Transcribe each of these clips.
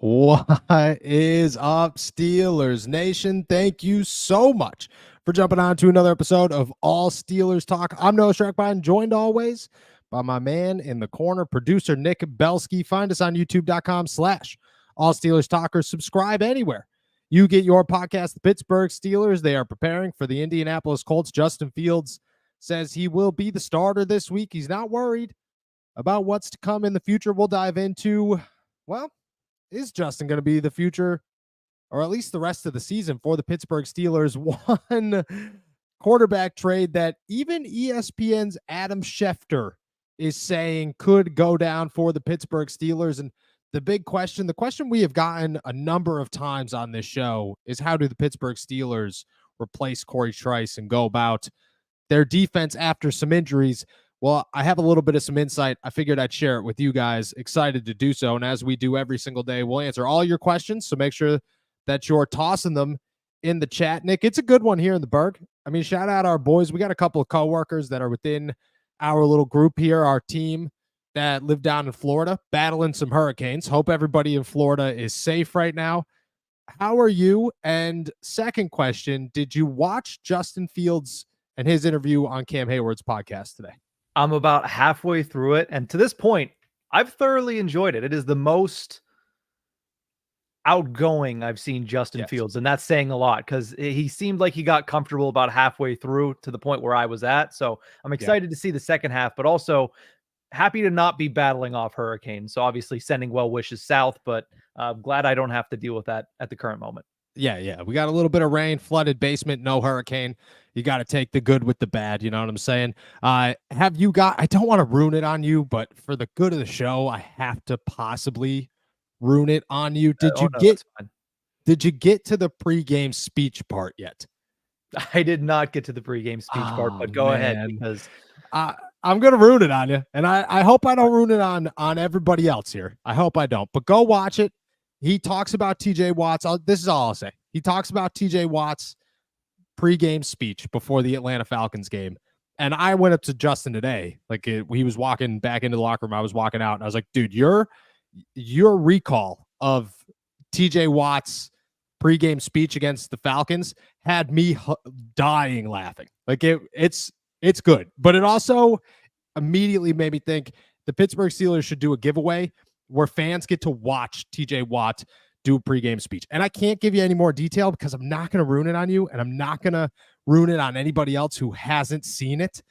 What is up, Steelers Nation? Thank you so much for jumping on to another episode of All Steelers Talk. I'm Noah Schreckbein, joined always by my man in the corner, producer Nick Belsky. Find us on youtube.com/All Steelers Talkers. Subscribe anywhere you get your podcast. The Pittsburgh Steelers, they are preparing for the Indianapolis Colts. Justin Fields says he will be the starter this week. He's not worried about what's to come in the future. We'll dive into, well, is Justin going to be the future, or at least the rest of the season for the Pittsburgh Steelers? One quarterback trade that even ESPN's Adam Schefter is saying could go down for the Pittsburgh Steelers. And the big question, the question we have gotten a number of times on this show is, how do the Pittsburgh Steelers replace Cory Trice and go about their defense after some injuries? Well, I have a little bit of some insight. I figured I'd share it with you guys. Excited to do so. And as we do every single day, we'll answer all your questions. So make sure that you're tossing them in the chat. Nick, it's a good one here in the Berg. I mean, shout out our boys. We got a couple of coworkers that are within our little group here, our team that live down in Florida, battling some hurricanes. Hope everybody in Florida is safe right now. How are you? And second question, did you watch Justin Fields and his interview on Cam Hayward's podcast today? I'm about halfway through it, and to this point, I've thoroughly enjoyed it. It is the most outgoing I've seen Justin Fields, and that's saying a lot because he seemed like he got comfortable about halfway through to the point where I was at. So I'm excited to see the second half, but also happy to not be battling off hurricanes. So obviously sending well wishes south, but glad I don't have to deal with that at the current moment. Yeah. We got a little bit of rain, flooded basement, no hurricane. You got to take the good with the bad. You know what I'm saying? Have you got, I don't want to ruin it on you, but for the good of the show, I have to possibly ruin it on you. Did you get to the pregame speech part yet? I did not get to the pregame speech part, but go ahead, because I'm going to ruin it on you. And I hope I don't ruin it on everybody else here. I hope I don't, but go watch it. He talks about TJ Watt's. This is all I'll say. He talks about TJ Watt's pregame speech before the Atlanta Falcons game. And I went up to Justin today. He was walking back into the locker room. I was walking out and I was like, dude, your recall of TJ Watt's pregame speech against the Falcons had me dying laughing. It's good, but it also immediately made me think the Pittsburgh Steelers should do a giveaway where fans get to watch TJ Watt do a pregame speech. And I can't give you any more detail because I'm not going to ruin it on you, and I'm not going to ruin it on anybody else who hasn't seen it.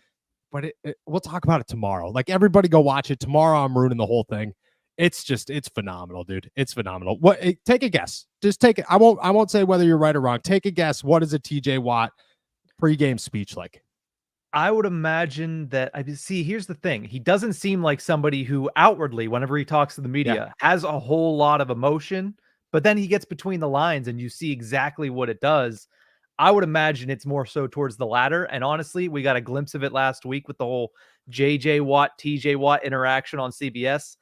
But we'll talk about it tomorrow. Everybody go watch it. Tomorrow I'm ruining the whole thing. It's phenomenal, dude. It's phenomenal. Take a guess. Just take it. I won't say whether you're right or wrong. Take a guess. What is a TJ Watt pregame speech like? I would imagine that, here's the thing. He doesn't seem like somebody who outwardly, whenever he talks to the media, has a whole lot of emotion, but then he gets between the lines and you see exactly what it does. I would imagine it's more so towards the latter. And honestly, we got a glimpse of it last week with the whole JJ Watt, TJ Watt interaction on CBS.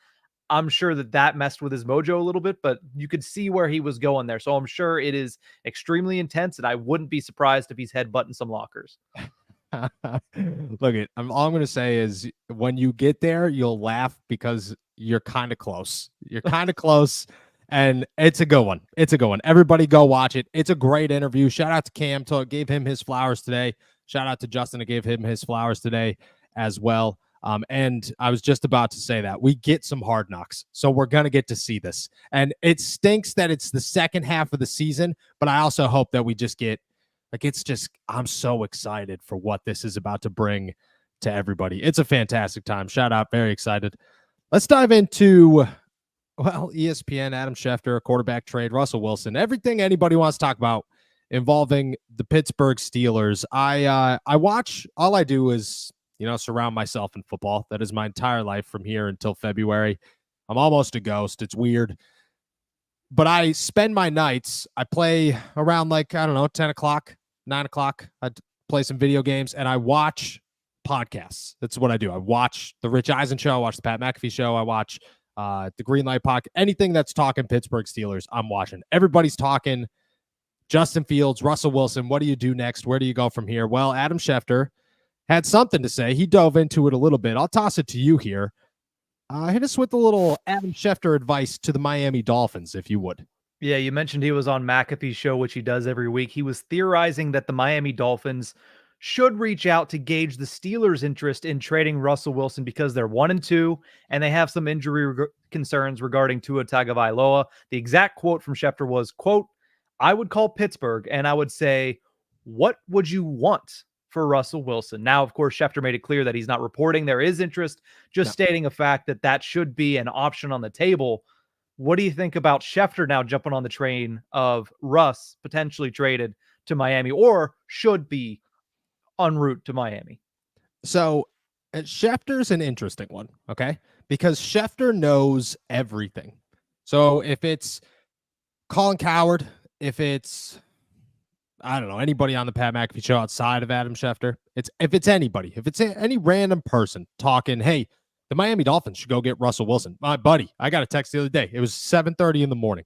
I'm sure that messed with his mojo a little bit, but you could see where he was going there. So I'm sure it is extremely intense, and I wouldn't be surprised if he's headbutting some lockers. Look, all I'm going to say is when you get there, you'll laugh because you're kind of close. You're kind of close, and it's a good one. It's a good one. Everybody go watch it. It's a great interview. Shout out to Cam. Gave him his flowers today. Shout out to Justin. I gave him his flowers today as well. And I was just about to say that we get some hard knocks. So we're going to get to see this. And it stinks that it's the second half of the season, but I also hope that we just get, I'm so excited for what this is about to bring to everybody. It's a fantastic time. Shout out. Very excited. Let's dive into, ESPN, Adam Schefter, a quarterback trade, Russell Wilson, everything anybody wants to talk about involving the Pittsburgh Steelers. I watch, all I do is, surround myself in football. That is my entire life from here until February. I'm almost a ghost. It's weird. But I spend my nights, I play around 10 o'clock, 9 o'clock. I play some video games, and I watch podcasts. That's what I do. I watch the Rich Eisen show. I watch the Pat McAfee show. I watch the Green Light podcast. Anything that's talking Pittsburgh Steelers, I'm watching. Everybody's talking Justin Fields, Russell Wilson. What do you do next? Where do you go from here? Well, Adam Schefter had something to say. He dove into it a little bit. I'll toss it to you here. Hit us with a little Adam Schefter advice to the Miami Dolphins, if you would. Yeah, you mentioned he was on McAfee's show, which he does every week. He was theorizing that the Miami Dolphins should reach out to gauge the Steelers' interest in trading Russell Wilson because they're 1-2 and they have some injury concerns regarding Tua Tagovailoa. The exact quote from Schefter was, quote, "I would call Pittsburgh and I would say, what would you want for Russell Wilson?" Now, of course, Schefter made it clear that he's not reporting there is interest, just stating a fact that that should be an option on the table. What do you think about Schefter now jumping on the train of Russ potentially traded to Miami or should be en route to Miami? So Schefter's an interesting one, okay? Because Schefter knows everything. So if it's Colin Coward, if it's, I don't know, anybody on the Pat McAfee show outside of Adam Schefter, if it's anybody, if it's any random person talking, hey, the Miami Dolphins should go get Russell Wilson. My buddy, I got a text the other day. It was 7:30 in the morning.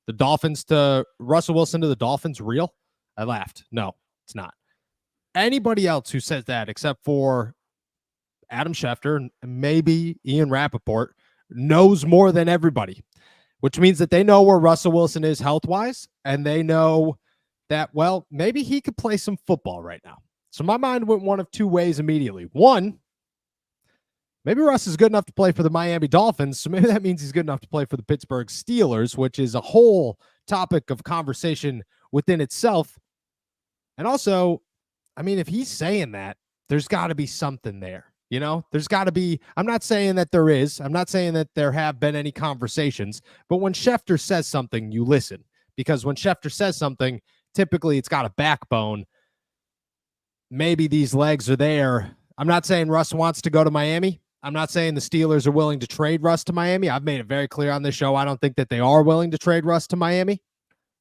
The Dolphins to Russell Wilson to the Dolphins real? I laughed. No, it's not. Anybody else who says that except for Adam Schefter and maybe Ian Rappaport knows more than everybody, which means that they know where Russell Wilson is health-wise, and they know that, well, maybe he could play some football right now. So my mind went one of two ways immediately. One, maybe Russ is good enough to play for the Miami Dolphins, so maybe that means he's good enough to play for the Pittsburgh Steelers, which is a whole topic of conversation within itself. And also, I mean, if he's saying that, there's got to be something there. You know, there's got to be, I'm not saying that there is. I'm not saying that there have been any conversations, but when Schefter says something, you listen. Because when Schefter says something, typically it's got a backbone. Maybe these legs are there. I'm not saying Russ wants to go to Miami. I'm not saying the Steelers are willing to trade Russ to Miami. I've made it very clear on this show. I don't think that they are willing to trade Russ to Miami.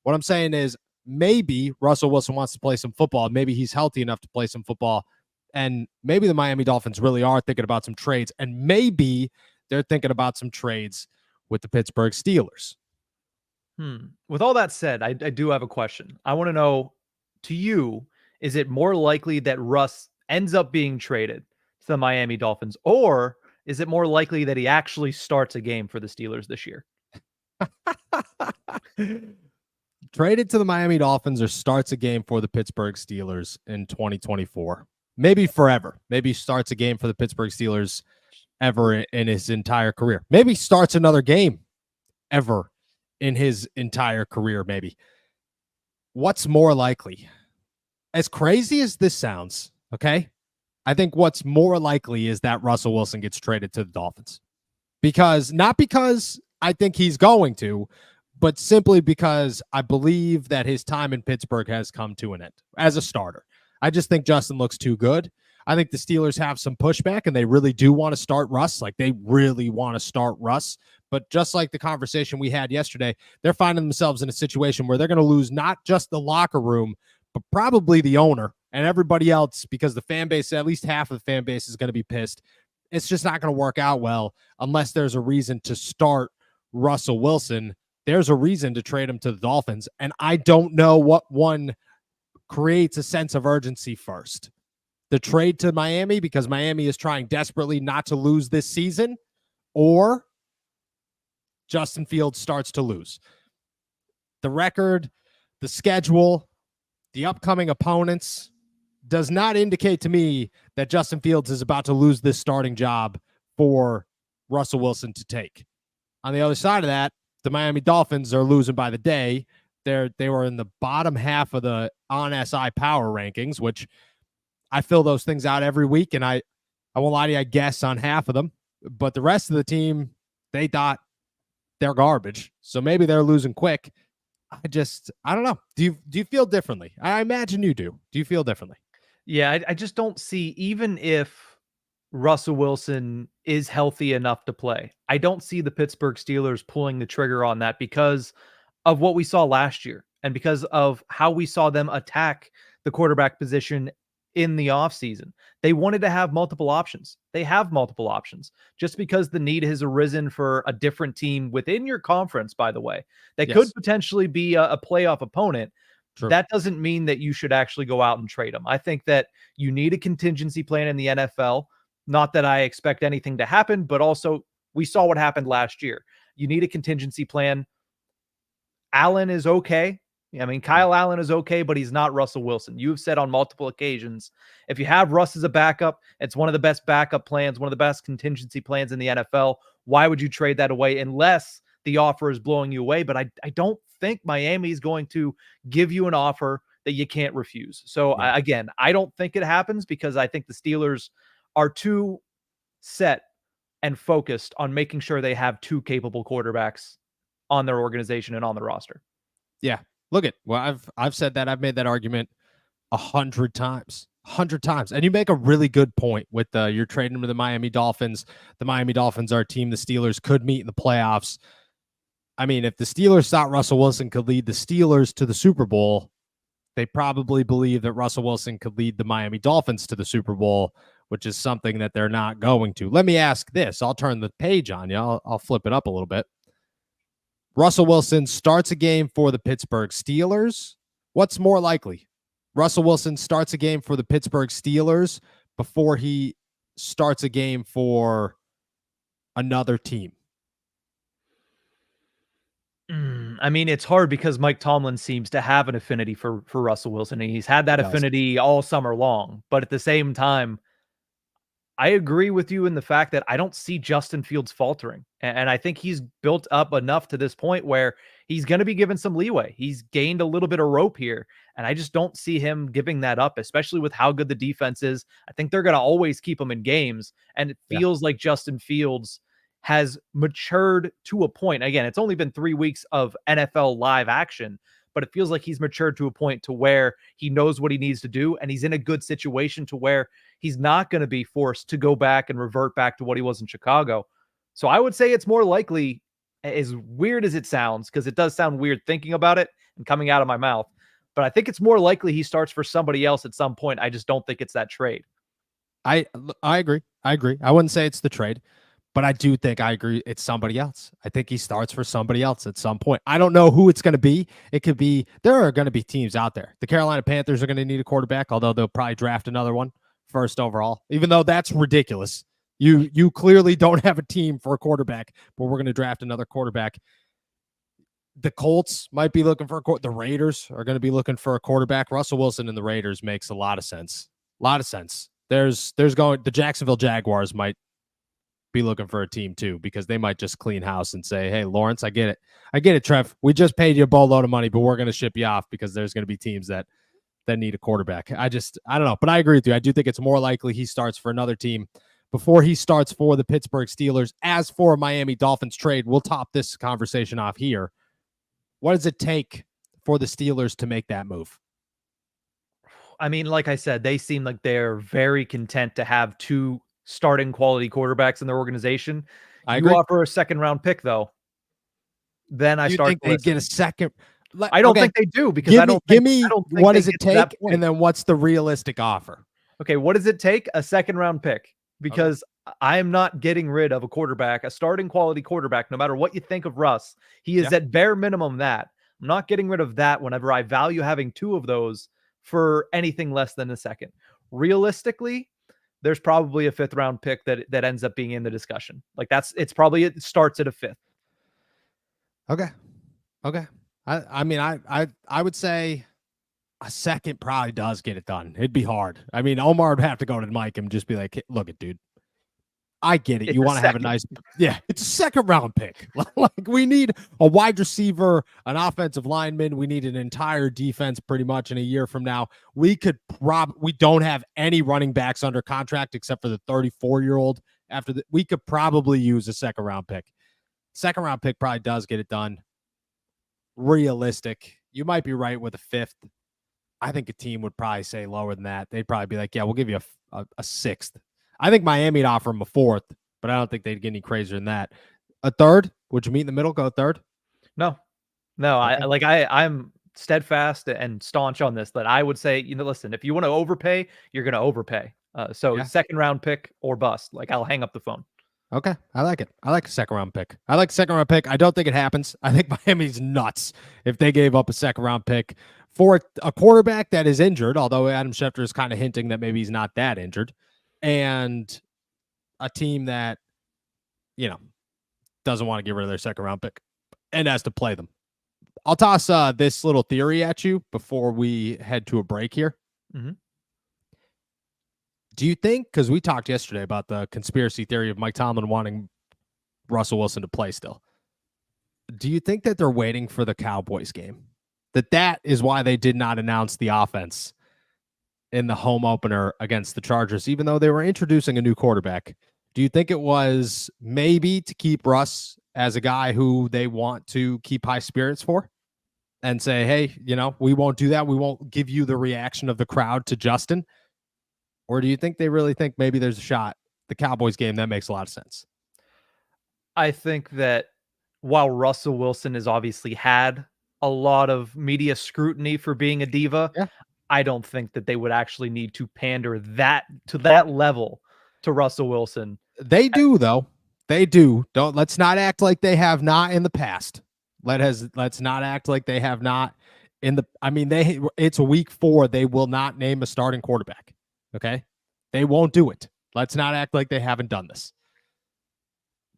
What I'm saying is maybe Russell Wilson wants to play some football. Maybe he's healthy enough to play some football. And maybe the Miami Dolphins really are thinking about some trades. And maybe they're thinking about some trades with the Pittsburgh Steelers. With all that said, I do have a question. I want to know, to you, is it more likely that Russ ends up being traded to the Miami Dolphins, or is it more likely that he actually starts a game for the Steelers this year? Traded to the Miami Dolphins or starts a game for the Pittsburgh Steelers in 2024. Maybe forever. Maybe starts a game for the Pittsburgh Steelers ever in his entire career. Maybe starts another game ever in his entire career, maybe. What's more likely? As crazy as this sounds, okay, I think what's more likely is that Russell Wilson gets traded to the Dolphins. Not because I think he's going to, but simply because I believe that his time in Pittsburgh has come to an end as a starter. I just think Justin looks too good. I think the Steelers have some pushback, and they really do want to start Russ. Like, they really want to start Russ. But just like the conversation we had yesterday, they're finding themselves in a situation where they're going to lose not just the locker room, but probably the owner and everybody else, because the fan base, at least half of the fan base, is going to be pissed. It's just not going to work out well unless there's a reason to start Russell Wilson. There's a reason to trade him to the Dolphins, and I don't know what one creates a sense of urgency first. The trade to Miami because Miami is trying desperately not to lose this season, or Justin Fields starts to lose. The record, the schedule, the upcoming opponents does not indicate to me that Justin Fields is about to lose this starting job for Russell Wilson to take. On the other side of that, the Miami Dolphins are losing by the day. They were in the bottom half of the on SI power rankings, which I fill those things out every week, and I won't lie to you, I guess on half of them. But the rest of the team, they thought they're garbage. So maybe they're losing quick. I don't know. Do you feel differently? I imagine you do. Do you feel differently? Yeah, I just don't see, even if Russell Wilson is healthy enough to play, I don't see the Pittsburgh Steelers pulling the trigger on that because of what we saw last year and because of how we saw them attack the quarterback position in the offseason. They wanted to have multiple options. They have multiple options. Just because the need has arisen for a different team within your conference, by the way, that could potentially be a playoff opponent, that doesn't mean that you should actually go out and trade them. I think that you need a contingency plan in the NFL. Not that I expect anything to happen, but also We saw what happened last year. You need a contingency plan. Allen is okay. I mean, Kyle Allen is okay, but he's not Russell Wilson. You've said on multiple occasions, if you have Russ as a backup, it's one of the best backup plans, one of the best contingency plans in the NFL. Why would you trade that away unless the offer is blowing you away? But I don't think Miami is going to give you an offer that you can't refuse. So again, I don't think it happens because I think the Steelers are too set and focused on making sure they have two capable quarterbacks on their organization and on the roster. Yeah. Look at, well, I've said that. I've made that argument 100 times. 100 times. And you make a really good point with you're trading them to the Miami Dolphins. The Miami Dolphins are a team the Steelers could meet in the playoffs. I mean, if the Steelers thought Russell Wilson could lead the Steelers to the Super Bowl, they probably believe that Russell Wilson could lead the Miami Dolphins to the Super Bowl, which is something that they're not going to. Let me ask this. I'll turn the page on you. I'll flip it up a little bit. Russell Wilson starts a game for the Pittsburgh Steelers. What's more likely? Russell Wilson starts a game for the Pittsburgh Steelers before he starts a game for another team. I mean, it's hard because Mike Tomlin seems to have an affinity for Russell Wilson, and he's had that affinity all summer long. But at the same time, I agree with you in the fact that I don't see Justin Fields faltering. And I think he's built up enough to this point where he's going to be given some leeway. He's gained a little bit of rope here. And I just don't see him giving that up, especially with how good the defense is. I think they're going to always keep him in games. And it feels like Justin Fields has matured to a point. Again, it's only been 3 weeks of NFL live action, but it feels like he's matured to a point to where he knows what he needs to do. And he's in a good situation to where he's not going to be forced to go back and revert back to what he was in Chicago. So I would say it's more likely, as weird as it sounds, because it does sound weird thinking about it and coming out of my mouth, but I think it's more likely he starts for somebody else at some point. I just don't think it's that trade. I agree. I wouldn't say it's the trade, but I do think I agree it's somebody else. I think he starts for somebody else at some point. I don't know who it's going to be. It could be, there are going to be teams out there. The Carolina Panthers are going to need a quarterback, although they'll probably draft another one first overall, even though that's ridiculous. You clearly don't have a team for a quarterback, but we're going to draft another quarterback. The Colts might be looking for the Raiders are going to be looking for a quarterback. Russell Wilson and the Raiders makes a lot of sense. A lot of sense. There's going, the Jacksonville Jaguars might be looking for a team too, because they might just clean house and say, hey, Lawrence, I get it, Trev. We just paid you a boatload of money, but we're going to ship you off because there's going to be teams that need a quarterback. I don't know, but I agree with you. I do think it's more likely he starts for another team before he starts for the Pittsburgh Steelers. As for a Miami Dolphins trade, we'll top this conversation off here. What does it take for the Steelers to make that move? I mean, like I said, they seem like they're very content to have two starting quality quarterbacks in their organization. I agree. Offer a second round pick, though. Then I start. Think they get a second? I don't think they do, because give me what does it take, and then what's the realistic offer? Okay, what does it take? A second round pick, because I am not getting rid of a quarterback, a starting quality quarterback, no matter what you think of Russ. He is at bare minimum that. I'm not getting rid of that whenever I value having two of those for anything less than a second. Realistically, there's probably a fifth round pick that ends up being in the discussion. Like it starts at a fifth. Okay. I mean, I would say a second probably does get it done. It'd be hard. I mean, Omar would have to go to Mike and just be like, hey, look it, dude. I get it. You want to have a nice, it's a second round pick. Like, we need a wide receiver, an offensive lineman. We need an entire defense pretty much in a year from now. We don't have any running backs under contract except for the 34-year-old. We could probably use a second round pick. Second round pick probably does get it done. Realistic. You might be right with a fifth. I think a team would probably say lower than that. They'd probably be like, yeah, we'll give you a sixth. I think Miami'd offer him a fourth, but I don't think they'd get any crazier than that. A third? Would you meet in the middle? Go third? No. Okay. I'm steadfast and staunch on this, that I would say, listen, if you want to overpay, you're going to overpay. Second round pick or bust. Like, I'll hang up the phone. Okay. I like it. I like a second round pick. I don't think it happens. I think Miami's nuts if they gave up a second round pick for a quarterback that is injured, although Adam Schefter is kind of hinting that maybe he's not that injured, and a team that, doesn't want to get rid of their second round pick and has to play them. I'll toss this little theory at you before we head to a break here. Mm-hmm. Do you think, because we talked yesterday about the conspiracy theory of Mike Tomlin wanting Russell Wilson to play still, do you think that they're waiting for the Cowboys game? That is why they did not announce the offense in the home opener against the Chargers, even though they were introducing a new quarterback? Do you think it was maybe to keep Russ as a guy who they want to keep high spirits for and say, hey, we won't do that. We won't give you the reaction of the crowd to Justin? Or do you think they really think maybe there's a shot? The Cowboys game, that makes a lot of sense. I think that while Russell Wilson has obviously had a lot of media scrutiny for being a diva, I don't think that they would actually need to pander to that level to Russell Wilson. They do, though. They do. Let's not act like they have not in the past. Let's not act like they have not it's week 4. They will not name a starting quarterback. Okay? They won't do it. Let's not act like they haven't done this.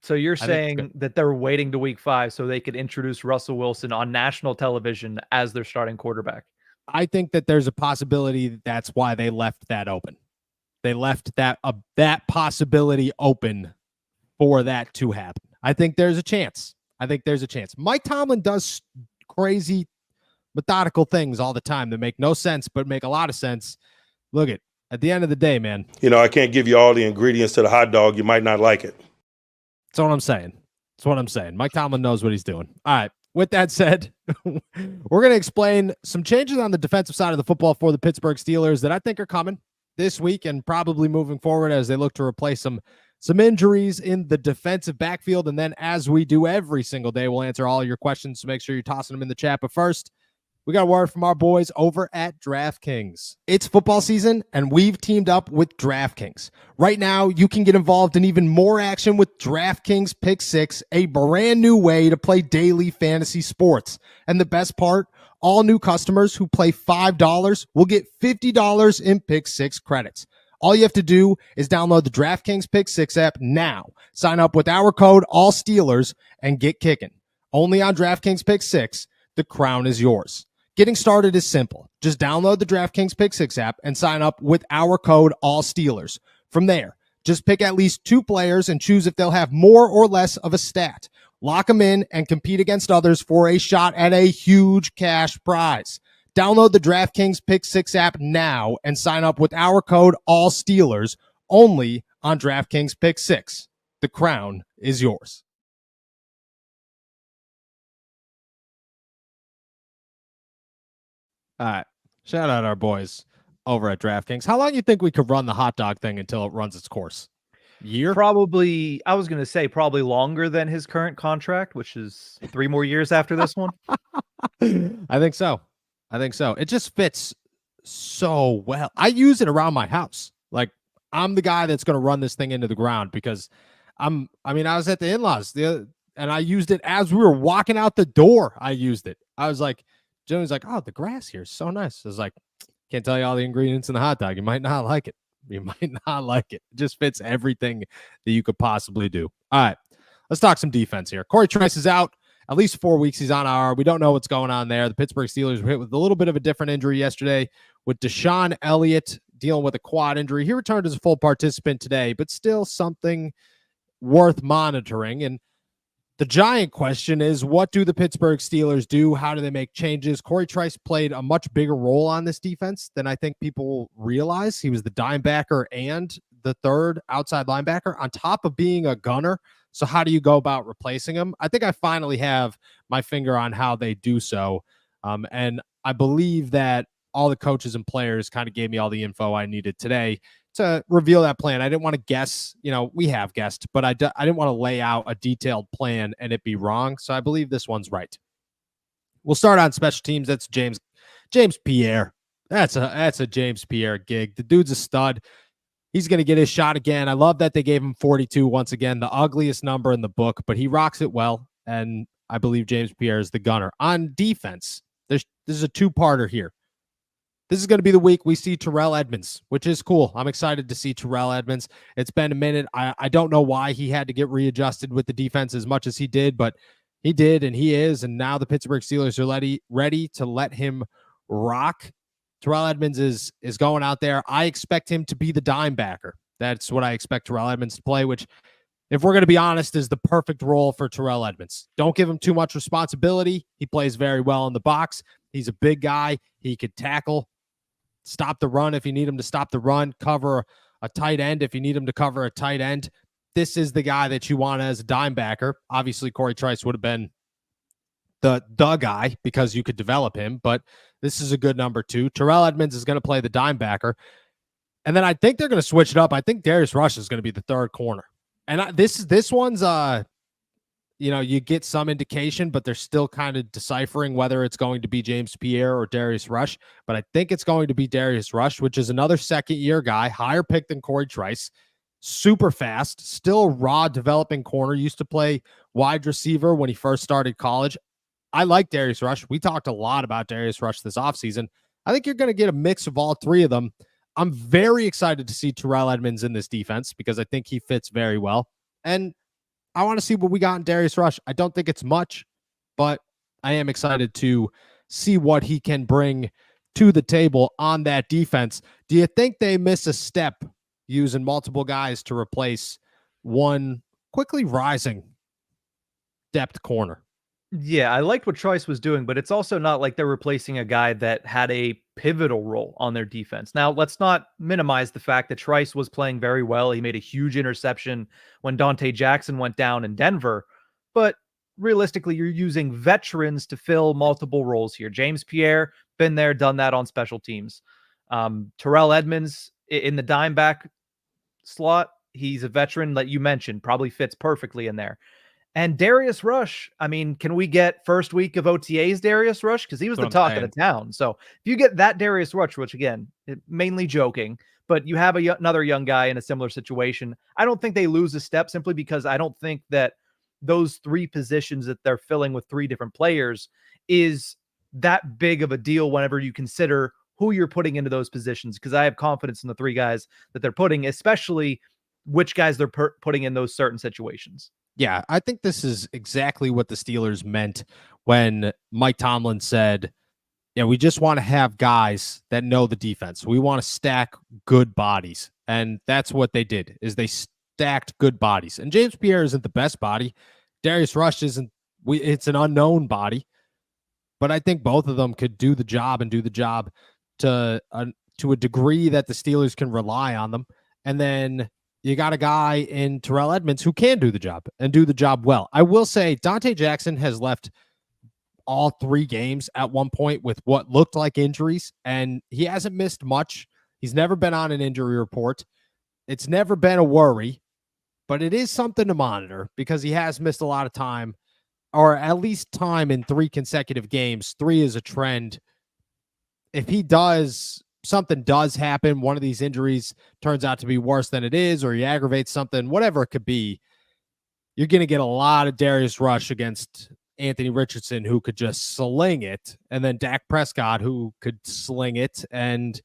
So you're saying that they're waiting to week 5 so they could introduce Russell Wilson on national television as their starting quarterback? I think that there's a possibility that's why they left that open. They left that possibility open for that to happen. I think there's a chance. Mike Tomlin does crazy, methodical things all the time that make no sense, but make a lot of sense. Look at the end of the day, man. I can't give you all the ingredients to the hot dog. You might not like it. That's what I'm saying. Mike Tomlin knows what he's doing. All right. With that said, we're going to explain some changes on the defensive side of the football for the Pittsburgh Steelers that I think are coming this week and probably moving forward as they look to replace some injuries in the defensive backfield. And then, as we do every single day, we'll answer all your questions. So make sure you're tossing them in the chat. But first, we got a word from our boys over at DraftKings. It's football season, and we've teamed up with DraftKings. Right now, you can get involved in even more action with DraftKings Pick6, a brand new way to play daily fantasy sports. And the best part, all new customers who play $5 will get $50 in Pick6 credits. All you have to do is download the DraftKings Pick6 app now. Sign up with our code ALLSTEELERS and get kicking. Only on DraftKings Pick6, the crown is yours. Getting started is simple. Just download the DraftKings Pick6 app and sign up with our code ALLSTEELERS. From there, just pick at least 2 players and choose if they'll have more or less of a stat. Lock them in and compete against others for a shot at a huge cash prize. Download the DraftKings Pick6 app now and sign up with our code ALLSTEELERS only on DraftKings Pick6. The crown is yours. All right. Shout out our boys over at DraftKings. How long do you think we could run the hot dog thing until it runs its course? Year? Probably, I was going to say probably longer than his current contract, which is 3 more years after this one. I think so. It just fits so well. I use it around my house. Like, I'm the guy that's going to run this thing into the ground because I was at the in-laws and I used it as we were walking out the door. I used it. I was like, Joey's like, oh, the grass here is so nice. I was like, can't tell you all the ingredients in the hot dog. You might not like it. It just fits everything that you could possibly do. All right, let's talk some defense here. Cory Trice is out. At least 4 weeks he's on IR. We don't know what's going on there. The Pittsburgh Steelers were hit with a little bit of a different injury yesterday with Deshaun Elliott dealing with a quad injury. He returned as a full participant today, but still something worth monitoring. And the giant question is, what do the Pittsburgh Steelers do? How do they make changes? Cory Trice played a much bigger role on this defense than I think people realize. He was the dime backer and the third outside linebacker on top of being a gunner. So how do you go about replacing him? I think I finally have my finger on how they do so. And I believe that all the coaches and players kind of gave me all the info I needed today to reveal that plan. I didn't want to guess, we have guessed, but I didn't want to lay out a detailed plan and it be wrong. So I believe this one's right. We'll start on special teams. That's James Pierre. That's a James Pierre gig. The dude's a stud. He's going to get his shot again. I love that they gave him 42 once again, the ugliest number in the book, but he rocks it well. And I believe James Pierre is the gunner. On defense, this is a two-parter here. this is going to be the week we see Terrell Edmunds, which is cool. I'm excited to see Terrell Edmunds. It's been a minute. I don't know why he had to get readjusted with the defense as much as he did, but he did, and he is. And now the Pittsburgh Steelers are ready to let him rock. Terrell Edmunds is going out there. I expect him to be the dime backer. That's what I expect Terrell Edmunds to play, which, if we're going to be honest, is the perfect role for Terrell Edmunds. Don't give him too much responsibility. He plays very well in the box. He's a big guy. He could tackle, stop the run if you need him to stop the run, cover a tight end if you need him to cover a tight end. This is the guy that you want as a dime backer. Obviously, Cory Trice would have been the guy because you could develop him, but this is a good number 2. Terrell Edmunds is going to play the dime backer. And then I think they're going to switch it up. I think Darius Rush is going to be the third corner. And this one's, you get some indication, but they're still kind of deciphering whether it's going to be James Pierre or Darius Rush. But I think it's going to be Darius Rush, which is another second-year guy, higher pick than Cory Trice, super fast, still raw developing corner, used to play wide receiver when he first started college. I like Darius Rush. We talked a lot about Darius Rush this offseason. I think you're going to get a mix of all three of them. I'm very excited to see Terrell Edmunds in this defense because I think he fits very well. And I want to see what we got in Darius Rush. I don't think it's much, but I am excited to see what he can bring to the table on that defense. Do you think they miss a step using multiple guys to replace one quickly rising depth corner? Yeah, I liked what Trice was doing, but it's also not like they're replacing a guy that had a pivotal role on their defense. Now, let's not minimize the fact that Trice was playing very well. He made a huge interception when Dante Jackson went down in Denver, but realistically, you're using veterans to fill multiple roles here. James Pierre, been there, done that on special teams. Terrell Edmunds in the dime back slot, he's a veteran that you mentioned, probably fits perfectly in there. And Darius Rush, I mean, can we get first week of OTAs Darius Rush? Because he was the talk of the town. So if you get that Darius Rush, which again, mainly joking, but you have another young guy in a similar situation, I don't think they lose a step simply because I don't think that those three positions that they're filling with three different players is that big of a deal whenever you consider who you're putting into those positions. Because I have confidence in the three guys that they're putting, especially which guys they're putting in those certain situations. Yeah, I think this is exactly what the Steelers meant when Mike Tomlin said, yeah, we just want to have guys that know the defense. We want to stack good bodies. And that's what they did, is they stacked good bodies. And James Pierre isn't the best body. Darius Rush isn't, it's an unknown body. But I think both of them could do the job and do the job to a degree that the Steelers can rely on them. And then you got a guy in Terrell Edmunds who can do the job and do the job well. I will say Dante Jackson has left all 3 games at one point with what looked like injuries, and he hasn't missed much. He's never been on an injury report. It's never been a worry, but it is something to monitor because he has missed a lot of time, or at least time in 3 consecutive games. 3 is a trend. If he does, something does happen, one of these injuries turns out to be worse than it is, or he aggravates something, whatever it could be, you're going to get a lot of Darius Rush against Anthony Richardson, who could just sling it, and then Dak Prescott, who could sling it, and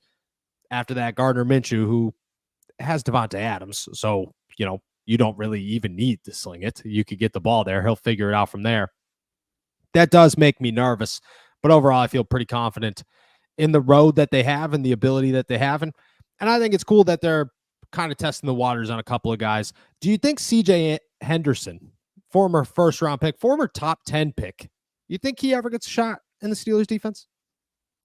after that, Gardner Minshew, who has Devontae Adams, so, you don't really even need to sling it. You could get the ball there. He'll figure it out from there. That does make me nervous, but overall, I feel pretty confident in the road that they have and the ability that they have. And I think it's cool that they're kind of testing the waters on a couple of guys. Do you think CJ Henderson, former first-round pick, former top 10 pick, you think he ever gets a shot in the Steelers defense?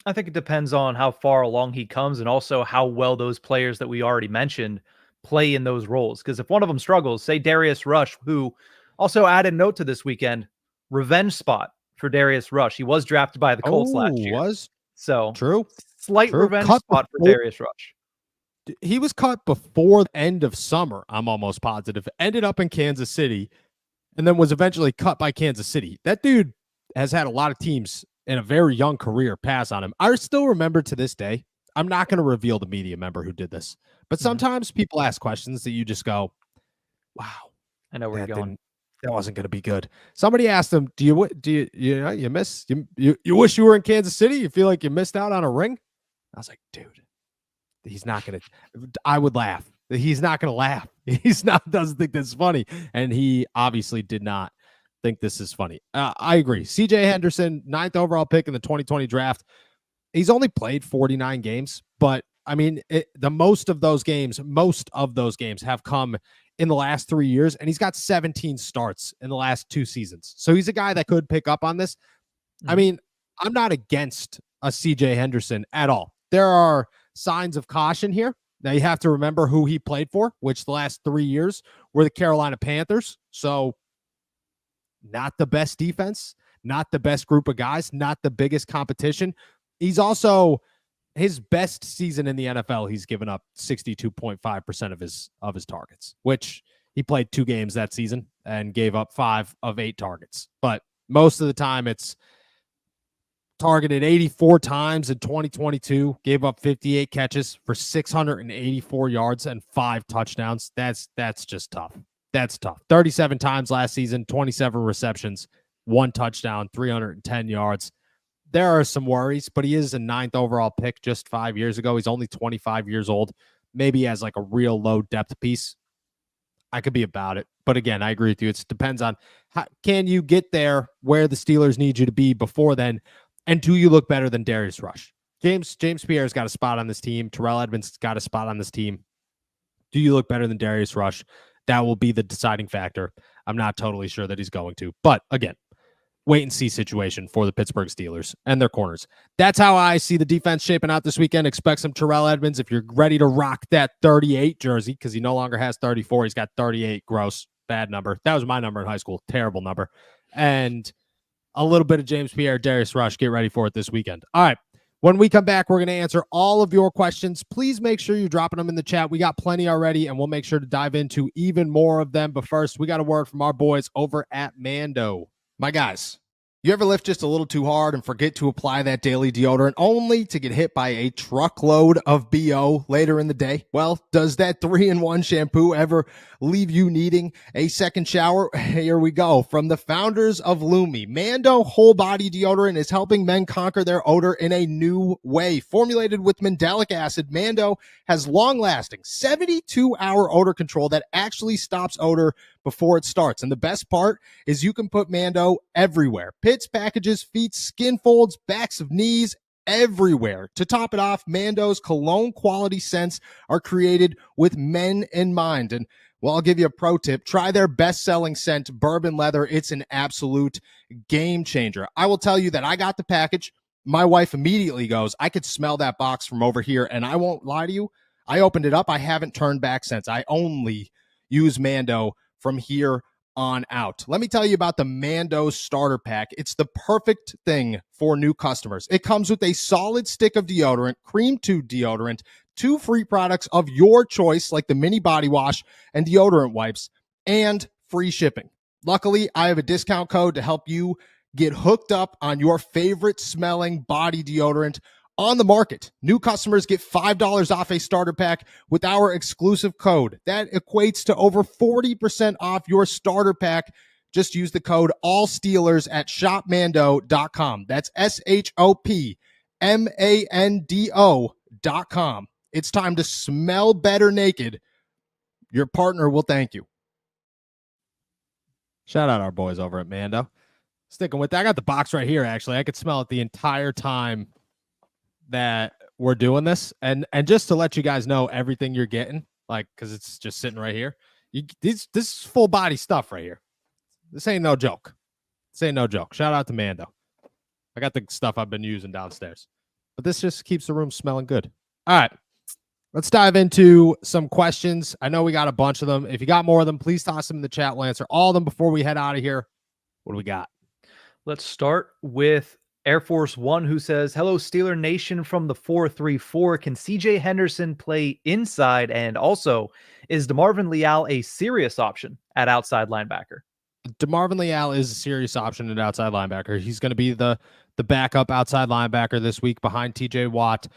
I think it depends on how far along he comes and also how well those players that we already mentioned play in those roles. Because if one of them struggles, say Darius Rush, who also added note to this weekend, revenge spot for Darius Rush. He was drafted by the Colts last year. So true. Slight revenge spot for Darius Rush. He was cut before the end of summer, I'm almost positive. Ended up in Kansas City and then was eventually cut by Kansas City. That dude has had a lot of teams in a very young career pass on him. I still remember to this day, I'm not going to reveal the media member who did this, but sometimes people ask questions that you just go, wow, I know where you're going. That wasn't going to be good. Somebody asked him, do you wish you were in Kansas City? You feel like you missed out on a ring? I was like, dude, he's not going to, I would laugh. He's not going to laugh. Doesn't think this is funny. And he obviously did not think this is funny. I agree. CJ Henderson, 9th overall pick in the 2020 draft. He's only played 49 games, but I mean, most of those games have come in the last 3 years, and he's got 17 starts in the last 2 seasons. So he's a guy that could pick up on this. I mean, I'm not against a CJ Henderson at all. There are signs of caution here. Now you have to remember who he played for, which the last 3 years were the Carolina Panthers. So not the best defense, not the best group of guys, not the biggest competition. He's also his best season in the NFL. He's given up 62.5% of his targets, which he played 2 games that season and gave up 5 of 8 targets. But most of the time it's targeted 84 times in 2022, gave up 58 catches for 684 yards and 5 touchdowns. That's just tough. That's tough. 37 times last season, 27 receptions, 1 touchdown, 310 yards. There are some worries, but he is a 9th overall pick just 5 years ago. He's only 25 years old. Maybe he has like a real low depth piece. I could be about it. But again, I agree with you. It depends on how can you get there where the Steelers need you to be before then. And do you look better than Darius Rush? James Pierre's got a spot on this team. Terrell Edmonds got a spot on this team. Do you look better than Darius Rush? That will be the deciding factor. I'm not totally sure that he's going to. But again, wait and see situation for the Pittsburgh Steelers and their corners. That's how I see the defense shaping out this weekend. Expect some Terrell Edmonds if you're ready to rock that 38 jersey, because he no longer has 34. He's got 38. Gross. Bad number. That was my number in high school. Terrible number. And a little bit of James Pierre, Darius Rush. Get ready for it this weekend. All right. When we come back, we're going to answer all of your questions. Please make sure you're dropping them in the chat. We got plenty already, and we'll make sure to dive into even more of them. But first, we got a word from our boys over at Mando. My guys, you ever lift just a little too hard and forget to apply that daily deodorant only to get hit by a truckload of BO later in the day? Well, does that 3-in-1 shampoo ever leave you needing a second shower? Here we go. From the founders of Lumi, Mando Whole Body Deodorant is helping men conquer their odor in a new way. Formulated with mandelic acid, Mando has long-lasting 72-hour odor control that actually stops odor before it starts. And the best part is you can put Mando everywhere. Pits, packages, feet, skin folds, backs of knees, everywhere. To top it off, Mando's cologne quality scents are created with men in mind. And well, I'll give you a pro tip. Try their best-selling scent, Bourbon Leather. It's an absolute game changer. I will tell you that I got the package. My wife immediately goes, I could smell that box from over here. And I won't lie to you. I opened it up. I haven't turned back since. I only use Mando from here on out. Let me tell you about the Mando starter pack. It's the perfect thing for new customers. It comes with a solid stick of deodorant, cream tube deodorant, 2 free products of your choice, like the mini body wash and deodorant wipes, and free shipping. Luckily, I have a discount code to help you get hooked up on your favorite smelling body deodorant on the market. New customers get $5 off a starter pack with our exclusive code. That equates to over 40% off your starter pack. Just use the code ALLSteelers at shopmando.com. That's SHOPMANDO.com. It's time to smell better naked. Your partner will thank you. Shout out our boys over at Mando. Sticking with that, I got the box right here, actually. I could smell it the entire time that we're doing this. And just to let you guys know everything you're getting, like, because it's just sitting right here. This is full body stuff right here. This ain't no joke. This ain't no joke. Shout out to Mando. I got the stuff I've been using downstairs. But this just keeps the room smelling good. All right. Let's dive into some questions. I know we got a bunch of them. If you got more of them, please toss them in the chat. We'll answer all of them before we head out of here. What do we got? Let's start with Air Force One, who says, hello, Steeler Nation from the 434. Can CJ Henderson play inside? And also, is DeMarvin Leal a serious option at outside linebacker? DeMarvin Leal is a serious option at outside linebacker. He's going to be the backup outside linebacker this week behind TJ Watt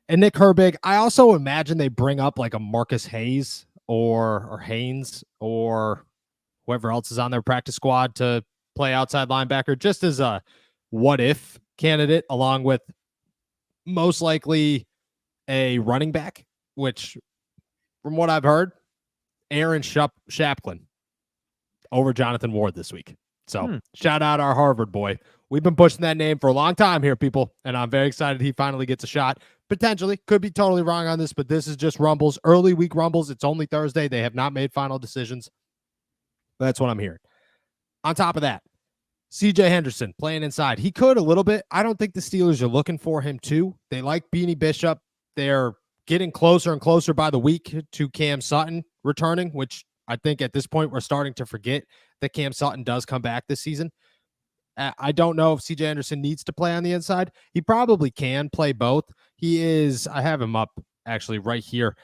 and Nick Herbig. I also imagine they bring up like a Marcus Hayes or Haynes or whoever else is on their practice squad to play outside linebacker, just as a what if candidate, along with most likely a running back, which from what I've heard, Aaron Shapklin over Jonathan Ward this week. So shout out our Harvard boy. We've been pushing that name for a long time here, people, and I'm very excited he finally gets a shot. Potentially, could be totally wrong on this, but this is just rumbles, early week rumbles. It's only Thursday. They have not made final decisions. That's what I'm hearing. On top of that, CJ Henderson playing inside. He could a little bit. I don't think the Steelers are looking for him too. They like Beanie Bishop. They're getting closer and closer by the week to Cam Sutton returning, which I think at this point we're starting to forget that Cam Sutton does come back this season. I don't know if CJ Henderson needs to play on the inside. He probably can play both. He is, I have him up actually right here.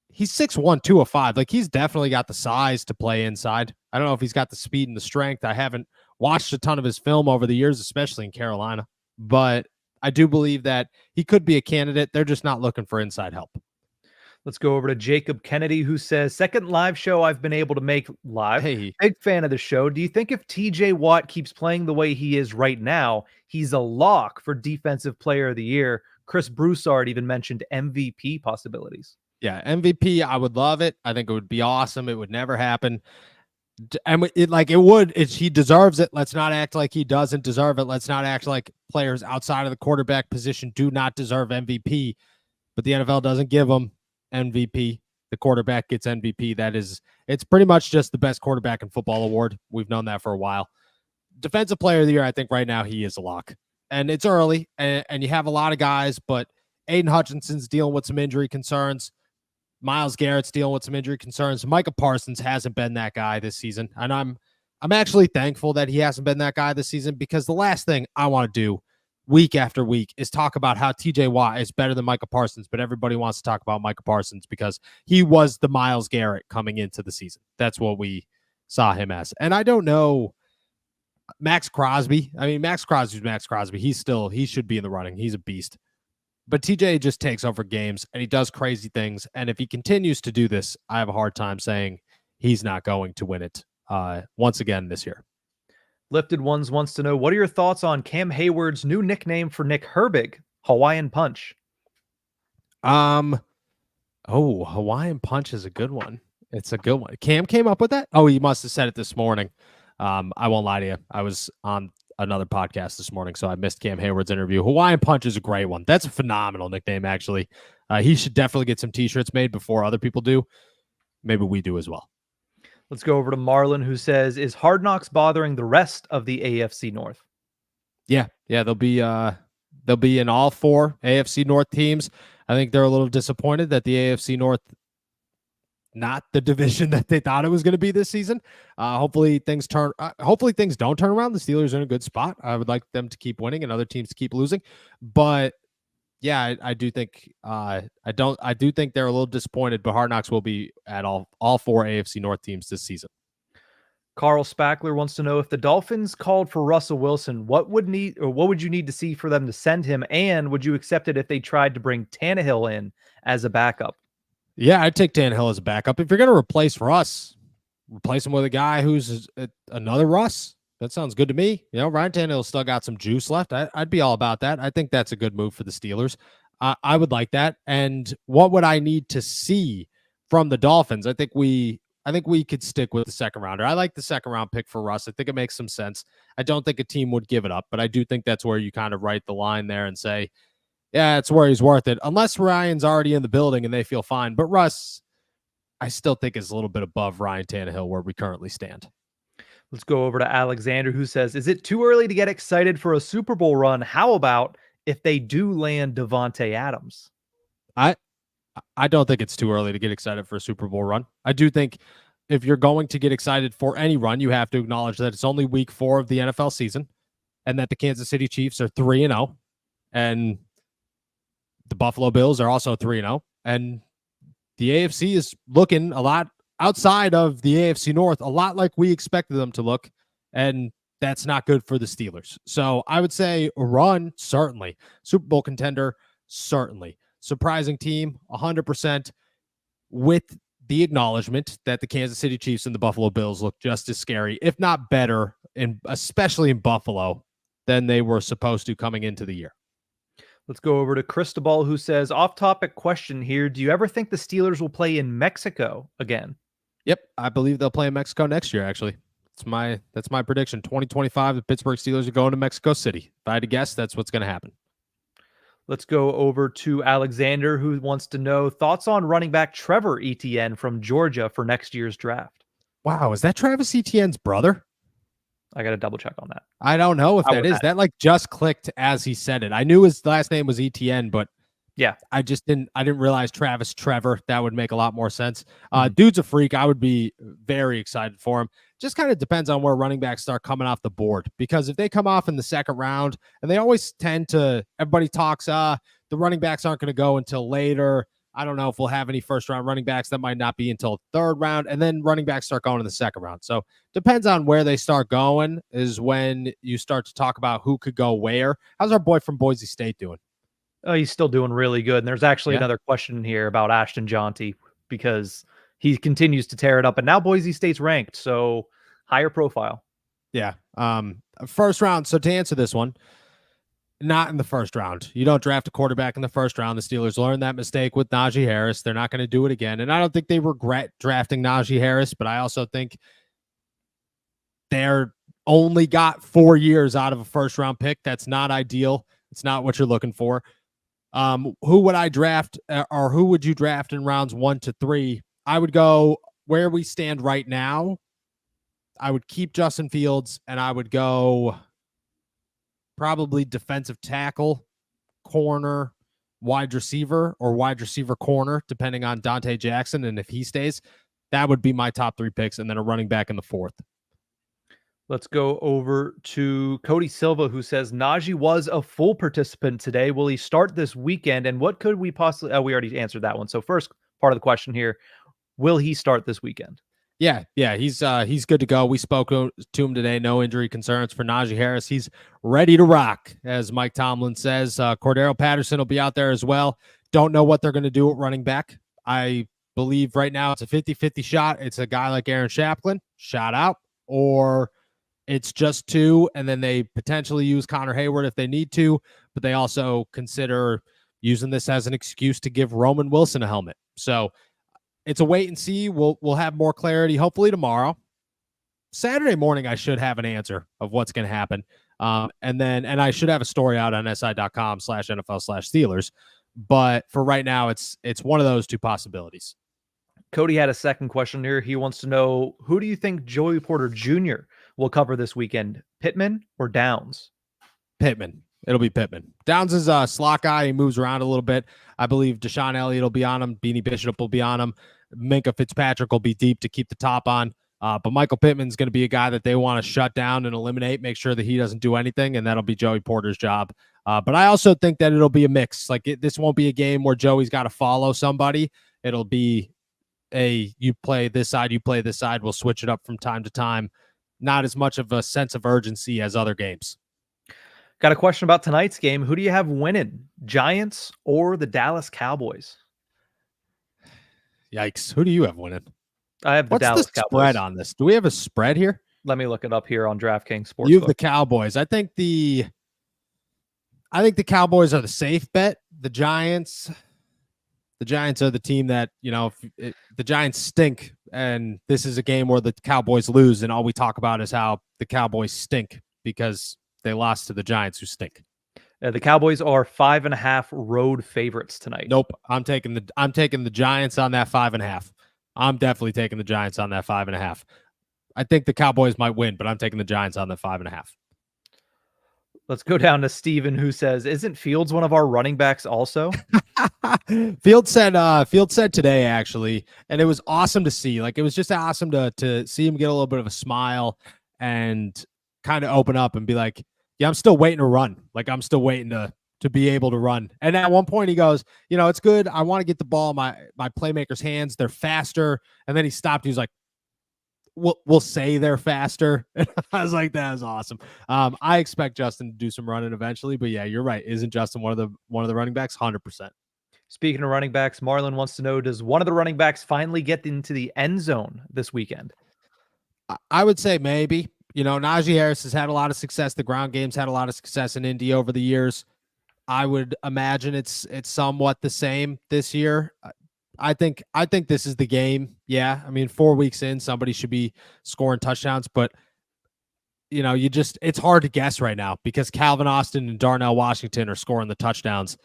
He's 6'1", 205. Like, he's definitely got the size to play inside. I don't know if he's got the speed and the strength. I haven't watched a ton of his film over the years, especially in Carolina, but I do believe that he could be a candidate. They're just not looking for inside help. Let's go over to Jacob Kennedy, who says, second live show I've been able to make live. Hey. Big fan of the show. Do you think if TJ Watt keeps playing the way he is right now, he's a lock for Defensive Player of the Year? Chris Broussard even mentioned MVP possibilities. Yeah, MVP, I would love it. I think it would be awesome. It would never happen. And he deserves it. Let's not act like he doesn't deserve it. Let's not act like players outside of the quarterback position do not deserve MVP, but the NFL doesn't give them MVP. The quarterback gets MVP. It's pretty much just the best quarterback in football award. We've known that for a while. Defensive Player of the Year, I think right now he is a lock. And it's early, and you have a lot of guys, but Aiden Hutchinson's dealing with some injury concerns. Myles Garrett's dealing with some injury concerns. Micah Parsons hasn't been that guy this season, and I'm actually thankful that he hasn't been that guy this season, because the last thing I want to do week after week is talk about how TJ Watt is better than Micah Parsons, but everybody wants to talk about Micah Parsons because he was the Myles Garrett coming into the season. That's what we saw him as. And I don't know Max Crosby. I mean, Max Crosby's Max Crosby. He should be in the running. He's a beast. But TJ just takes over games, and he does crazy things. And if he continues to do this, I have a hard time saying he's not going to win it once again this year. Lifted Ones wants to know, what are your thoughts on Cam Hayward's new nickname for Nick Herbig, Hawaiian Punch? Hawaiian Punch is a good one. It's a good one. Cam came up with that? Oh, he must have said it this morning. I won't lie to you. I was on another podcast this morning, so I missed Cam Hayward's interview. Hawaiian Punch is a great one. That's a phenomenal nickname, actually. He should definitely get some t-shirts made before other people do. Maybe we do as well. Let's go over to Marlon, who says, is Hard Knocks bothering the rest of the AFC North? Yeah, they'll be in all four AFC North teams. I think they're a little disappointed that the AFC North, not the division that they thought it was going to be this season. Hopefully things don't turn around. The Steelers are in a good spot. I would like them to keep winning and other teams to keep losing. But yeah, I do think I do think they're a little disappointed, but Hard Knocks will be at all four AFC North teams this season. Carl Spackler wants to know, if the Dolphins called for Russell Wilson, what would you need to see for them to send him? And would you accept it if they tried to bring Tannehill in as a backup? Yeah, I'd take Tannehill as a backup. If you're going to replace Russ, replace him with a guy who's another Russ. That sounds good to me. You know, Ryan Tannehill still got some juice left. I'd be all about that. I think that's a good move for the Steelers. I would like that. And what would I need to see from the Dolphins? I think we could stick with the second rounder. I like the second round pick for Russ. I think it makes some sense. I don't think a team would give it up, but I do think that's where you kind of write the line there and say, yeah, it's where he's worth it. Unless Ryan's already in the building and they feel fine. But Russ, I still think is a little bit above Ryan Tannehill where we currently stand. Let's go over to Alexander, who says, is it too early to get excited for a Super Bowl run? How about if they do land Devontae Adams? I don't think it's too early to get excited for a Super Bowl run. I do think if you're going to get excited for any run, you have to acknowledge that it's only week 4 of the NFL season and that the Kansas City Chiefs are 3-0 and the Buffalo Bills are also 3-0. And the AFC is looking a lot outside of the AFC North, a lot like we expected them to look. And that's not good for the Steelers. So I would say a run, certainly. Super Bowl contender, certainly. Surprising team, 100%, with the acknowledgement that the Kansas City Chiefs and the Buffalo Bills look just as scary, if not better, especially in Buffalo, than they were supposed to coming into the year. Let's go over to Cristobal, who says, off-topic question here. Do you ever think the Steelers will play in Mexico again? Yep, I believe they'll play in Mexico next year, actually. That's my prediction. 2025, the Pittsburgh Steelers are going to Mexico City. If I had to guess, that's what's going to happen. Let's go over to Alexander, who wants to know thoughts on running back Trevor Etienne from Georgia for next year's draft. Wow, is that Travis Etienne's brother? I got to double check on that. I don't know if that is. That like just clicked as he said it. I knew his last name was Etienne, but yeah, I didn't realize Travis Trevor. That would make a lot more sense. Dude's a freak. I would be very excited for him. Just kind of depends on where running backs start coming off the board, because if they come off in the second round, and they always tend to, everybody talks, the running backs aren't going to go until later. I don't know if we'll have any first round running backs. That might not be until third round. And then running backs start going in the second round. So depends on where they start going is when you start to talk about who could go where. How's our boy from Boise State doing? Oh, he's still doing really good. And there's actually another question here about Ashton Jaunty, because he continues to tear it up. And now Boise State's ranked, so higher profile. Yeah. First round. So to answer this one, not in the first round. You don't draft a quarterback in the first round. The Steelers learned that mistake with Najee Harris. They're not going to do it again. And I don't think they regret drafting Najee Harris, but I also think they're only got 4 years out of a first round pick. That's not ideal. It's not what you're looking for. Who would I draft, or who would you draft in rounds 1 to 3? I would go where we stand right now. I would keep Justin Fields, and I would go probably defensive tackle, corner, wide receiver, or wide receiver corner, depending on Dante Jackson. And if he stays, that would be my top 3 picks, and then a running back in the 4th. Let's go over to Cody Silva, who says Najee was a full participant today. Will he start this weekend? And what could we possibly... we already answered that one. So first part of the question here, will he start this weekend? Yeah, he's good to go. We spoke to him today. No injury concerns for Najee Harris. He's ready to rock, as Mike Tomlin says. Cordero Patterson will be out there as well. Don't know what they're going to do at running back. I believe right now it's a 50-50 shot. It's a guy like Aaron Chaplin, shot out, or it's just 2, and then they potentially use Connor Hayward if they need to, but they also consider using this as an excuse to give Roman Wilson a helmet. So it's a wait and see. We'll have more clarity hopefully tomorrow. Saturday morning, I should have an answer of what's going to happen. And I should have a story out on si.com/NFL/Steelers. But for right now, it's one of those 2 possibilities. Cody had a second question here. He wants to know, who do you think Joey Porter Jr. will cover this weekend? Pittman or Downs? Pittman. It'll be Pittman. Downs is a slot guy. He moves around a little bit. I believe Deshaun Elliott will be on him. Beanie Bishop will be on him. Minkah Fitzpatrick will be deep to keep the top on. But Michael Pittman's going to be a guy that they want to shut down and eliminate, make sure that he doesn't do anything, and that'll be Joey Porter's job. But I also think that it'll be a mix. This won't be a game where Joey's got to follow somebody. It'll be you play this side, you play this side. We'll switch it up from time to time. Not as much of a sense of urgency as other games. Got a question about tonight's game. Who do you have winning, Giants or the Dallas Cowboys? Yikes. Who do you have winning? I have the Dallas Cowboys. What's the spread on this? Do we have a spread here? Let me look it up here on DraftKings Sportsbook. You have the Cowboys. I think the Cowboys are the safe bet. The Giants are the team that, the Giants stink, and this is a game where the Cowboys lose, and all we talk about is how the Cowboys stink because they lost to the Giants, who stink. The Cowboys are 5.5 road favorites tonight. Nope. I'm taking the Giants on that 5.5. I'm definitely taking the Giants on that 5.5. I think the Cowboys might win, but I'm taking the Giants on that 5.5. Let's go down to Steven, who says, isn't Fields one of our running backs also? Fields said today, actually, and it was awesome to see. It was just awesome to see him get a little bit of a smile and kind of open up and be like, yeah, I'm still waiting to run. I'm still waiting to be able to run. And at one point he goes, it's good. I want to get the ball in my playmakers' hands. They're faster. And then he stopped. He was like, we'll say they're faster. And I was like, that is awesome. I expect Justin to do some running eventually, but yeah, you're right. Isn't Justin one of the running backs? 100%. Speaking of running backs, Marlon wants to know, does one of the running backs finally get into the end zone this weekend? I would say maybe. Najee Harris has had a lot of success. The ground game's had a lot of success in Indy over the years. I would imagine it's somewhat the same this year. I think this is the game. Yeah, I mean, 4 weeks in, somebody should be scoring touchdowns, but it's hard to guess right now because Calvin Austin and Darnell Washington are scoring the touchdowns,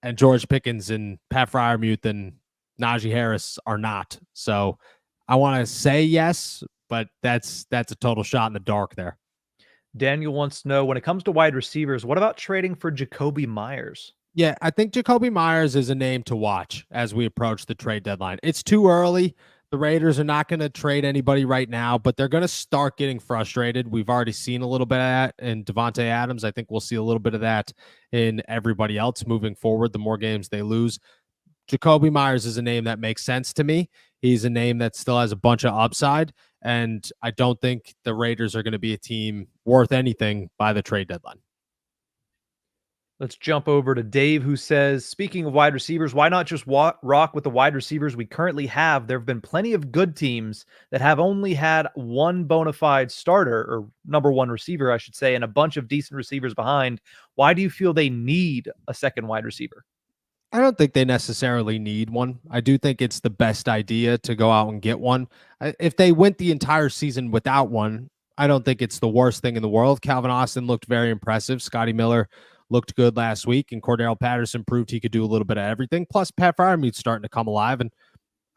and George Pickens and Pat Freiermuth and Najee Harris are not. So I want to say yes, but that's a total shot in the dark there. Daniel wants to know, when it comes to wide receivers, what about trading for Jacoby Myers? Yeah, I think Jacoby Myers is a name to watch as we approach the trade deadline. It's too early. The Raiders are not going to trade anybody right now, but they're going to start getting frustrated. We've already seen a little bit of that in Devontae Adams. I think we'll see a little bit of that in everybody else moving forward, the more games they lose. Jacoby Myers is a name that makes sense to me. He's a name that still has a bunch of upside, and I don't think the Raiders are going to be a team worth anything by the trade deadline. Let's jump over to Dave, who says, speaking of wide receivers, why not just rock with the wide receivers we currently have? There have been plenty of good teams that have only had one bona fide starter, or number one receiver, I should say, and a bunch of decent receivers behind. Why do you feel they need a second wide receiver? I don't think they necessarily need one. I do think it's the best idea to go out and get one. If they went the entire season without one, I don't think it's the worst thing in the world. Calvin Austin looked very impressive. Scotty Miller looked good last week, and Cordell Patterson proved he could do a little bit of everything. Plus, Pat Freiermuth's starting to come alive, and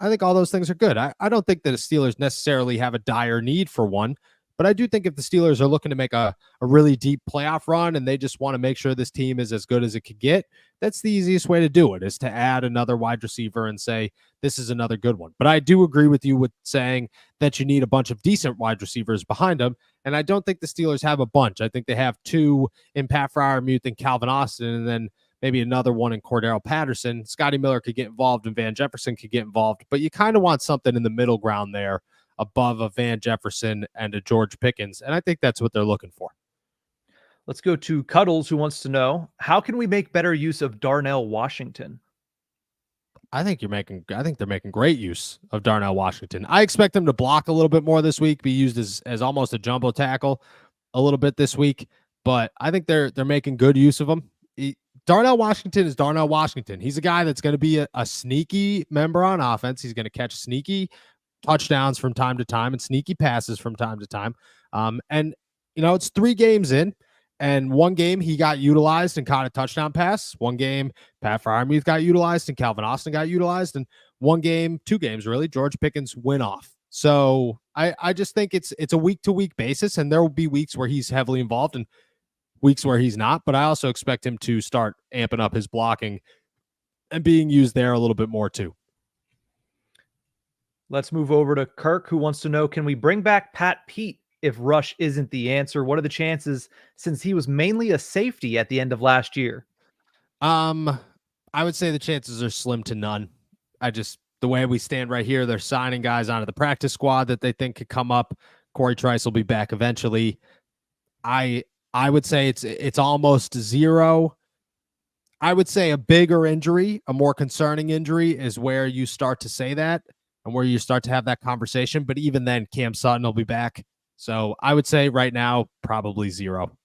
I think all those things are good. I don't think that the Steelers necessarily have a dire need for one, but I do think if the Steelers are looking to make a really deep playoff run and they just want to make sure this team is as good as it could get, that's the easiest way to do it, is to add another wide receiver and say, this is another good one. But I do agree with you with saying that you need a bunch of decent wide receivers behind them. And I don't think the Steelers have a bunch. I think they have two in Pat Freiermuth and Calvin Austin, and then maybe another one in Cordell Patterson. Scotty Miller could get involved and Van Jefferson could get involved, but you kind of want something in the middle ground there above a Van Jefferson and a George Pickens. And I think that's what they're looking for. Let's go to Cuddles, who wants to know, how can we make better use of Darnell Washington? I think they're making great use of Darnell Washington. I expect them to block a little bit more this week, be used as almost a jumbo tackle a little bit this week, but I think they're making good use of him. Darnell Washington is Darnell Washington. He's a guy that's going to be a sneaky member on offense. He's going to catch sneaky touchdowns from time to time and sneaky passes from time to time. And it's 3 games in, and one game he got utilized and caught a touchdown pass. One game Pat Freiermuth got utilized and Calvin Austin got utilized. And 2 games really, George Pickens went off. So I just think it's a week-to-week basis, and there will be weeks where he's heavily involved and weeks where he's not. But I also expect him to start amping up his blocking and being used there a little bit more too. Let's move over to Kirk, who wants to know, can we bring back Pat Pete if Rush isn't the answer? What are the chances, since he was mainly a safety at the end of last year? I would say the chances are slim to none. The way we stand right here, they're signing guys onto the practice squad that they think could come up. Cory Trice will be back eventually. I would say it's almost zero. I would say a bigger injury, a more concerning injury, is where you start to say that and where you start to have that conversation. But even then, Cam Sutton will be back. So I would say right now, probably zero.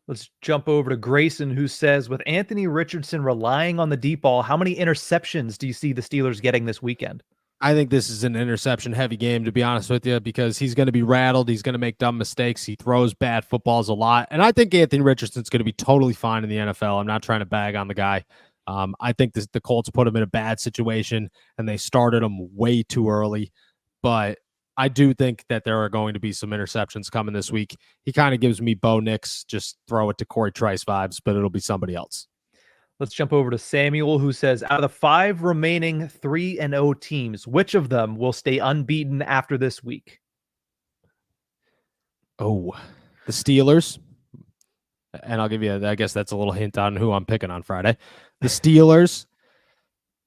Let's jump over to Grayson, who says, with Anthony Richardson relying on the deep ball, how many interceptions do you see the Steelers getting this weekend? I think this is an interception-heavy game, to be honest with you, because he's going to be rattled. He's going to make dumb mistakes. He throws bad footballs a lot. And I think Anthony Richardson's going to be totally fine in the NFL. I'm not trying to bag on the guy. I think the Colts put him in a bad situation, and they started him way too early. But I do think that there are going to be some interceptions coming this week. He kind of gives me Bo Nix, just throw it to Cory Trice vibes, but it'll be somebody else. Let's jump over to Samuel, who says, out of the 5 remaining 3-0 teams, which of them will stay unbeaten after this week? Oh, the Steelers. And I'll give you, I guess that's a little hint on who I'm picking on Friday. The Steelers.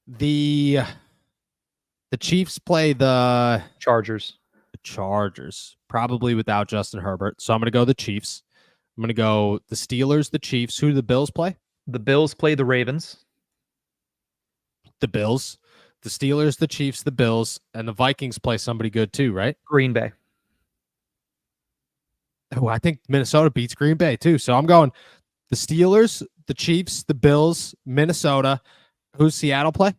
The Chiefs play the Chargers. The Chargers, probably without Justin Herbert. So I'm going to go the Chiefs. I'm going to go the Steelers, the Chiefs. Who do the Bills play? The Bills play the Ravens. The Bills. The Steelers, the Chiefs, the Bills, and the Vikings play somebody good too, right? Green Bay. Oh, I think Minnesota beats Green Bay too. So I'm going The Steelers, the Chiefs, the Bills, Minnesota. Who's Seattle play?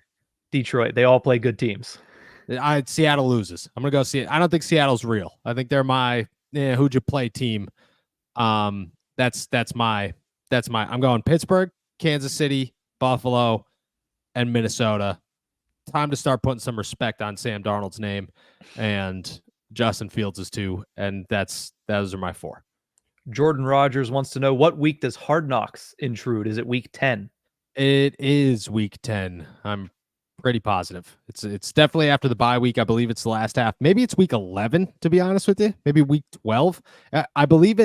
Detroit. They all play good teams. Seattle loses. I'm gonna go see it. I don't think Seattle's real. I think they're my who'd you play team. That's my I'm going Pittsburgh, Kansas City, Buffalo, and Minnesota. Time to start putting some respect on Sam Darnold's name, and Justin Fields is too. And those are my 4. Jordan Rogers wants to know, what week does Hard Knocks intrude? Is it week 10? It is week 10. I'm pretty positive. It's definitely after the bye week. I believe it's the last half. Maybe it's week 11, to be honest with you. Maybe week 12. I believe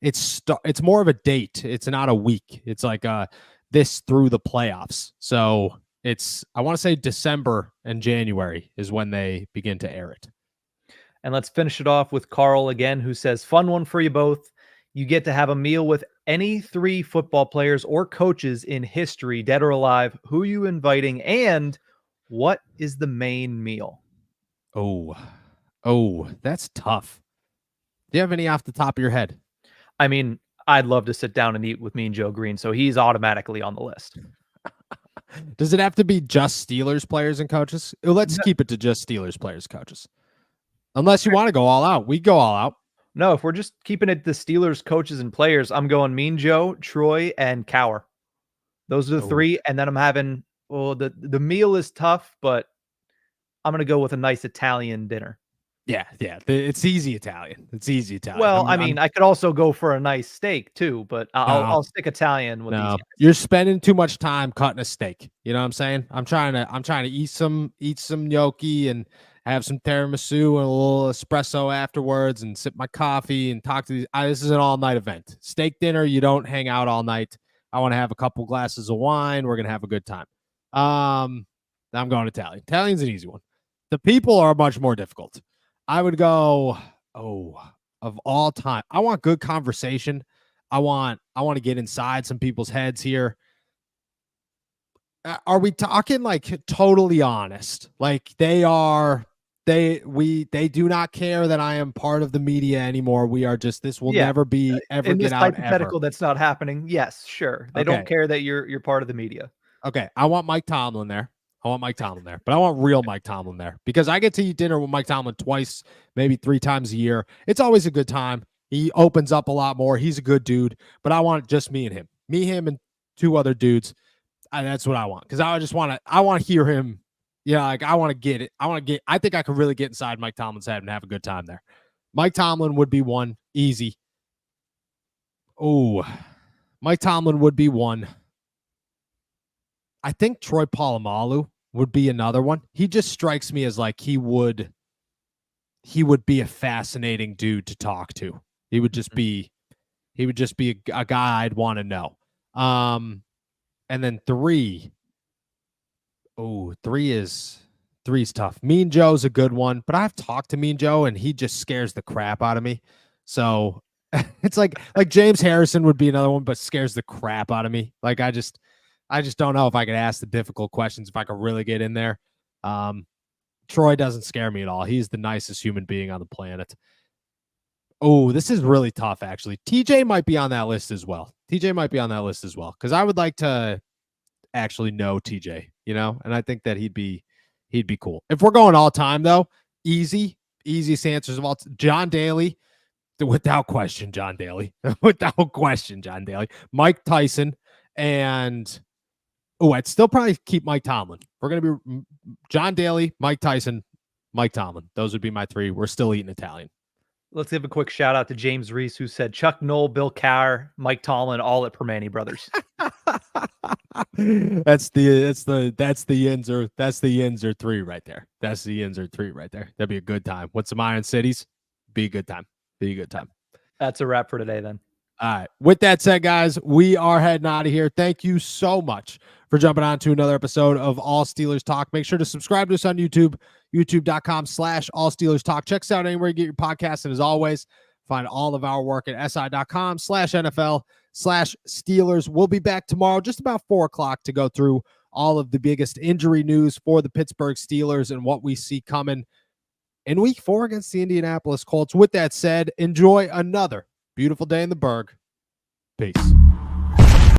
it's more of a date. It's not a week. It's like this through the playoffs. So I want to say December and January is when they begin to air it. And let's finish it off with Carl again, who says, fun one for you both. You get to have a meal with any 3 football players or coaches in history, dead or alive. Who are you inviting? And what is the main meal? Oh, that's tough. Do you have any off the top of your head? I mean, I'd love to sit down and eat with Mean Joe Green, so he's automatically on the list. Does it have to be just Steelers players and coaches? Let's keep it to just Steelers players, coaches. Unless you want to go all out. We go all out. No, if we're just keeping it the Steelers coaches and players, I'm going Mean Joe, Troy, and Cower. Those are the 3. And then I'm having, the meal is tough, but I'm going to go with a nice Italian dinner. Yeah. It's easy Italian. Well, I could also go for a nice steak too, but I'll stick Italian with these guys. You're spending too much time cutting a steak. You know what I'm saying? I'm trying to eat some gnocchi and have some tiramisu and a little espresso afterwards and sip my coffee and talk to these. This is an all-night event. Steak dinner, you don't hang out all night. I want to have a couple glasses of wine. We're going to have a good time. I'm going Italian. Italian's an easy one. The people are much more difficult. I would go, of all time. I want good conversation. I want to get inside some people's heads here. Are we talking like totally honest? Like they do not care that I am part of the media anymore. We are just, this will never be ever in get this out hypothetical ever. That's not happening. Yes, sure. They don't care that you're part of the media. Okay. I want Mike Tomlin there. But I want real Mike Tomlin there because I get to eat dinner with Mike Tomlin twice, maybe 3 times a year. It's always a good time. He opens up a lot more. He's a good dude, but I want just me and him, and 2 other dudes. That's what I want. Cause I want to hear him. Yeah. Like I want to get it. I think I could really get inside Mike Tomlin's head and have a good time there. Mike Tomlin would be one. Easy. Oh, Mike Tomlin would be one. I think Troy Polamalu would be another one. He just strikes me as like he would be a fascinating dude to talk to. He would just be a guy I'd want to know. And then 3. Oh, 3 is tough. Mean Joe's a good one, but I've talked to Mean Joe and he just scares the crap out of me. So it's like James Harrison would be another one, but scares the crap out of me. Like I just don't know if I could ask the difficult questions, if I could really get in there. Troy doesn't scare me at all. He's the nicest human being on the planet. Oh, this is really tough, actually. TJ might be on that list as well. Because I would like to actually know TJ, and I think that he'd be cool. If we're going all time, though, easiest answers of all. John Daly, without question, John Daly. Mike Tyson, and I'd still probably keep Mike Tomlin. We're going to be John Daly, Mike Tyson, Mike Tomlin. Those would be my 3. We're still eating Italian. Let's give a quick shout out to James Reese, who said Chuck Noll, Bill Carr, Mike Tomlin, all at Permane Brothers. That's the Yinzer 3 right there. That'd be a good time. What's some Iron Cities? Be a good time. That's a wrap for today then. All right. With that said, guys, we are heading out of here. Thank you so much for jumping on to another episode of All Steelers Talk. Make sure to subscribe to us on YouTube, youtube.com/All Steelers Talk. Check us out anywhere you get your podcasts. And as always, find all of our work at si.com/NFL/Steelers. We'll be back tomorrow, just about 4:00 to go through all of the biggest injury news for the Pittsburgh Steelers and what we see coming in week 4 against the Indianapolis Colts. With that said, enjoy another beautiful day in the Berg. Peace.